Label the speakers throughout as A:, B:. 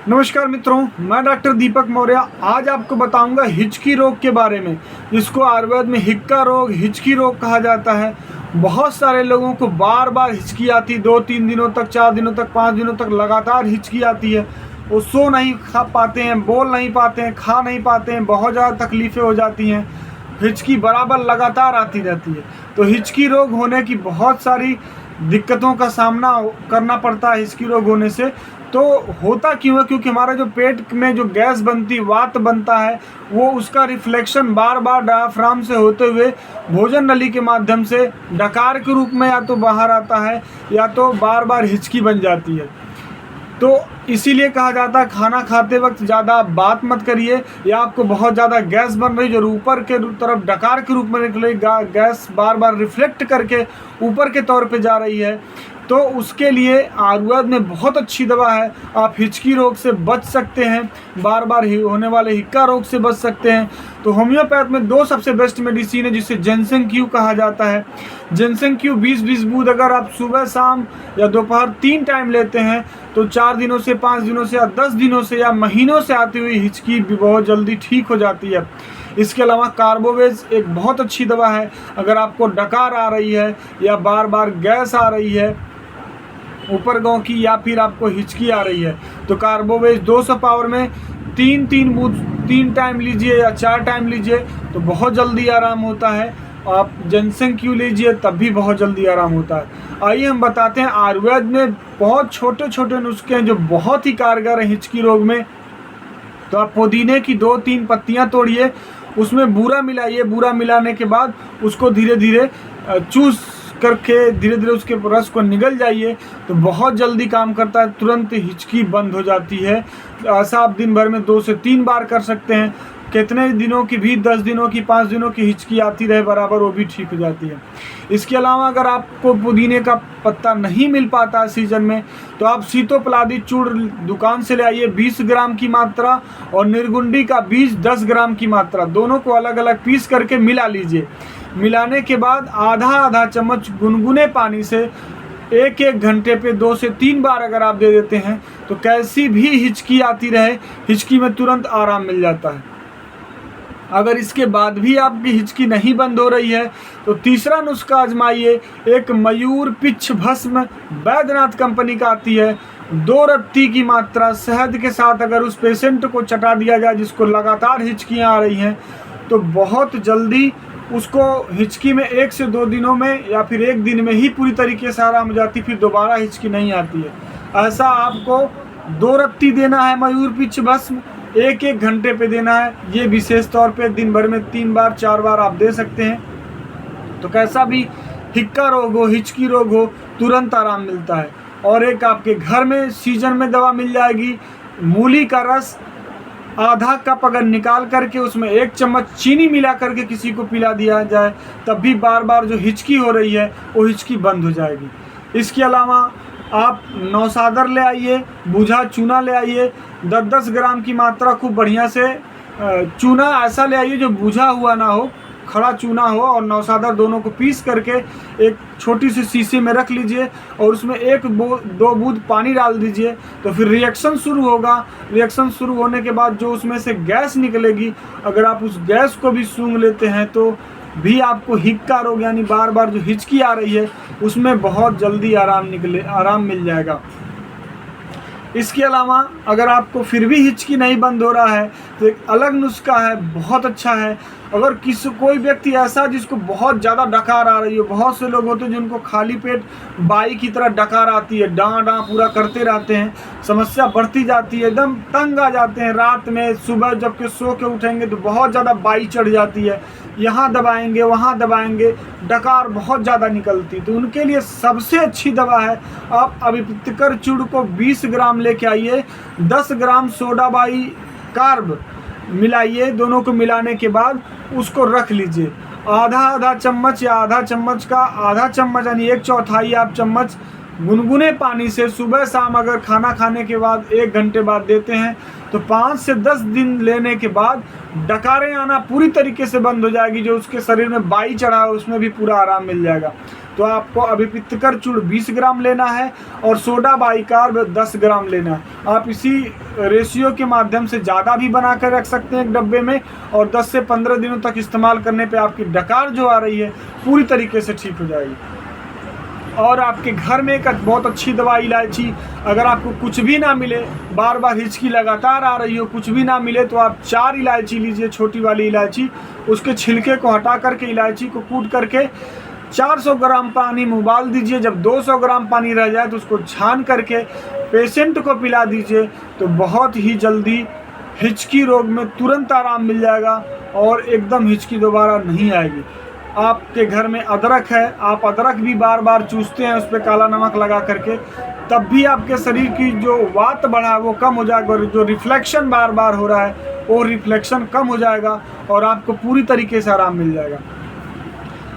A: नमस्कार मित्रों, मैं डॉक्टर दीपक मौर्य आज आपको बताऊंगा हिचकी रोग के बारे में, जिसको आयुर्वेद में हिक्का रोग, हिचकी रोग कहा जाता है। बहुत सारे लोगों को बार बार हिचकी आती, 2-3 दिनों तक, 4 दिनों तक, 5 दिनों तक लगातार हिचकी आती है। वो सो नहीं खा पाते हैं, बोल नहीं पाते हैं, खा नहीं पाते हैं, बहुत ज़्यादा तकलीफ़ें हो जाती हैं। हिचकी बराबर लगातार आती रहती है। तो हिचकी रोग होने की बहुत सारी दिक्कतों का सामना करना पड़ता है हिचकी रोग होने से। तो होता क्यों है? क्योंकि हमारा जो पेट में जो गैस बनती, वात बनता है, वो उसका रिफ्लेक्शन बार बार डायाफ्राम से होते हुए भोजन नली के माध्यम से डकार के रूप में या तो बाहर आता है या तो बार बार हिचकी बन जाती है। तो इसीलिए कहा जाता है खाना खाते वक्त ज़्यादा बात मत करिए, या आपको बहुत ज़्यादा गैस बन रही जो ऊपर के तरफ डकार के रूप में निकले, गैस बार बार रिफ्लेक्ट करके ऊपर के तौर पे जा रही है, तो उसके लिए आयुर्वेद में बहुत अच्छी दवा है। आप हिचकी रोग से बच सकते हैं, बार बार होने वाले हिक्का रोग से बच सकते हैं। तो होम्योपैथ में 2 सबसे बेस्ट मेडिसिन है, जिसे जिनसेंग क्यू कहा जाता है। जिनसेंग क्यू 20-20 बूंद अगर आप सुबह शाम या दोपहर 3 टाइम लेते हैं तो 4 दिनों से, 5 दिनों से या 10 दिनों से या महीनों से आती हुई हिचकी भी बहुत जल्दी ठीक हो जाती है। इसके अलावा कार्बोवेज एक बहुत अच्छी दवा है। अगर आपको डकार आ रही है या बार बार गैस आ रही है ऊपर गाँव की, या फिर आपको हिचकी आ रही है, तो कार्बोवेज 200 पावर में 3 बूंद 3 टाइम लीजिए या 4 टाइम लीजिए तो बहुत जल्दी आराम होता है। आप जिनसेंग क्यू लीजिए तब भी बहुत जल्दी आराम होता है। आइए हम बताते हैं, आयुर्वेद में बहुत छोटे छोटे नुस्खे हैं जो बहुत ही कारगर हैं हिचकी रोग में। तो आप पुदीने की 2-3 पत्तियां तोड़िए, उसमें बूरा मिलाइए। बूरा मिलाने के बाद उसको धीरे धीरे चूस करके धीरे धीरे उसके रस को निगल जाइए, तो बहुत जल्दी काम करता है, तुरंत हिचकी बंद हो जाती है। ऐसा आप दिन भर में 2 से 3 बार कर सकते हैं। कितने दिनों की भी, 10 दिनों की, 5 दिनों की हिचकी आती रहे बराबर, वो भी ठीक हो जाती है। इसके अलावा अगर आपको पुदीने का पत्ता नहीं मिल पाता है सीजन में, तो आप सीतोपलादी चूर्ण दुकान से ले आइए 20 ग्राम की मात्रा, और निर्गुंडी का बीज 10 ग्राम की मात्रा, दोनों को अलग अलग पीस करके मिला लीजिए। मिलाने के बाद आधा चम्मच गुनगुने पानी से 1-1 घंटे पे 2 से 3 बार अगर आप दे देते हैं तो कैसी भी हिचकी आती रहे, हिचकी में तुरंत आराम मिल जाता है। अगर इसके बाद भी आपकी हिचकी नहीं बंद हो रही है तो तीसरा नुस्खा आजमाइए। एक मयूर पिच्छ भस्म बैद्यनाथ कंपनी का आती है, 2 रत्ती की मात्रा शहद के साथ अगर उस पेशेंट को चटा दिया जाए जिसको लगातार हिचकियाँ आ रही हैं, तो बहुत जल्दी उसको हिचकी में 1 से 2 दिनों में या फिर 1 दिन में ही पूरी तरीके से आराम हो जाती, फिर दोबारा हिचकी नहीं आती है। ऐसा आपको 2 रत्ती देना है मयूर पिच्छ भस्म, 1-1 घंटे पे देना है। ये विशेष तौर पे दिन भर में 3 बार 4 बार आप दे सकते हैं। तो कैसा भी हिक्का रोग हो, हिचकी रोग हो, तुरंत आराम मिलता है। और एक आपके घर में सीजन में दवा मिल जाएगी, मूली का रस आधा कप अगर निकाल करके उसमें 1 चम्मच चीनी मिला करके किसी को पिला दिया जाए, तब भी बार बार जो हिचकी हो रही है वो हिचकी बंद हो जाएगी। इसके अलावा आप नौसादर ले आइए, बूझा चूना ले आइए, 10-10 ग्राम की मात्रा खूब बढ़िया से चूना ऐसा ले आइए जो बूझा हुआ ना हो, खड़ा चूना हो, और नौसादर दोनों को पीस करके एक छोटी सी शीशी में रख लीजिए और उसमें 1-2 बूंद पानी डाल दीजिए। तो फिर रिएक्शन शुरू होगा। रिएक्शन शुरू होने के बाद जो उसमें से गैस निकलेगी, अगर आप उस गैस को भी सूंघ लेते हैं तो भी आपको हिक्का रोग यानी बार बार जो हिचकी आ रही है उसमें बहुत जल्दी आराम मिल जाएगा। इसके अलावा अगर आपको फिर भी हिचकी नहीं बंद हो रहा है तो एक अलग नुस्खा है, बहुत अच्छा है। अगर कोई व्यक्ति ऐसा जिसको बहुत ज़्यादा डकार आ रही है, बहुत से लोग होते हैं जिनको खाली पेट बाई की तरह डकार आती है, डाँ पूरा करते रहते हैं, समस्या बढ़ती जाती है, एकदम तंग आ जाते हैं रात में, सुबह जबकि सो के उठेंगे तो बहुत ज़्यादा बाई चढ़ जाती है, यहाँ दबाएंगे वहाँ दबाएंगे, डकार बहुत ज़्यादा निकलती। तो उनके लिए सबसे अच्छी दवा है, आप अभिप्तिकर चूर्ण को 20 ग्राम लेके आइए, 10 ग्राम सोडा बाई कार्ब मिलाइए, दोनों को मिलाने के बाद उसको रख लीजिए। आधा चम्मच या आधा चम्मच का आधा चम्मच यानी 1/4 आप चम्मच गुनगुने पानी से सुबह शाम अगर खाना खाने के बाद 1 घंटे बाद देते हैं तो 5 से 10 दिन लेने के बाद डकारें आना पूरी तरीके से बंद हो जाएगी। जो उसके शरीर में बाई चढ़ा है उसमें भी पूरा आराम मिल जाएगा। तो आपको अभिपित्तकर चूर्ण 20 ग्राम लेना है और सोडा बाइकार्ब 10 ग्राम लेना है। आप इसी रेशियो के माध्यम से ज़्यादा भी बना कर रख सकते हैं एक डब्बे में, और 10 से 15 दिनों तक इस्तेमाल करने पे आपकी डकार जो आ रही है पूरी तरीके से ठीक हो जाएगी। और आपके घर में एक बहुत अच्छी दवा इलायची, अगर आपको कुछ भी ना मिले, बार बार हिचकी लगातार आ रही हो, कुछ भी ना मिले, तो आप 4 इलायची लीजिए, छोटी वाली इलायची। उसके छिलके को हटा करके इलायची को कूट करके 400 ग्राम पानी में उबाल दीजिए। जब 200 ग्राम पानी रह जाए तो उसको छान करके पेशेंट को पिला दीजिए, तो बहुत ही जल्दी हिचकी रोग में तुरंत आराम मिल जाएगा और एकदम हिचकी दोबारा नहीं आएगी। आपके घर में अदरक है, आप अदरक भी बार बार चूसते हैं उस पर काला नमक लगा करके, तब भी आपके शरीर की जो वात बढ़ा है वो कम हो जाएगा, और जो रिफ्लेक्शन बार बार हो रहा है वो रिफ्लेक्शन कम हो जाएगा और आपको पूरी तरीके से आराम मिल जाएगा।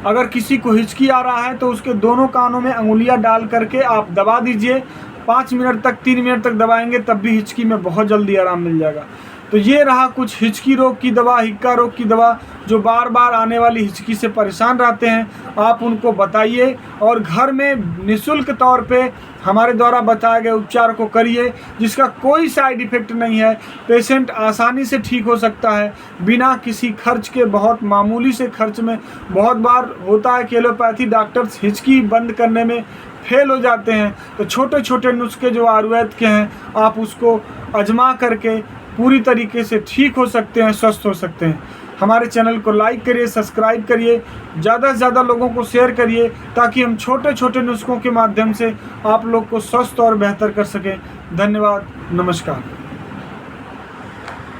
A: अगर किसी को हिचकी आ रहा है तो उसके दोनों कानों में अंगुलियां डाल करके आप दबा दीजिए, 5 मिनट तक 3 मिनट तक दबाएंगे तब भी हिचकी में बहुत जल्दी आराम मिल जाएगा। तो ये रहा कुछ हिचकी रोग की दवा, हिक्का रोग की दवा। जो बार बार आने वाली हिचकी से परेशान रहते हैं आप उनको बताइए और घर में निःशुल्क तौर पे हमारे द्वारा बताए गए उपचार को करिए, जिसका कोई साइड इफ़ेक्ट नहीं है। पेशेंट आसानी से ठीक हो सकता है बिना किसी खर्च के। बहुत मामूली से खर्च में बहुत बार होता है कि एलोपैथी डॉक्टर्स हिचकी बंद करने में फेल हो जाते हैं, तो छोटे छोटे नुस्खे जो आयुर्वेद के हैं आप उसको आजमा करके पूरी तरीके से ठीक हो सकते हैं, स्वस्थ हो सकते हैं। हमारे चैनल को लाइक करिए, सब्सक्राइब करिए, ज़्यादा से ज़्यादा लोगों को शेयर करिए, ताकि हम छोटे छोटे नुस्खों के माध्यम से आप लोग को स्वस्थ और बेहतर कर सकें। धन्यवाद, नमस्कार।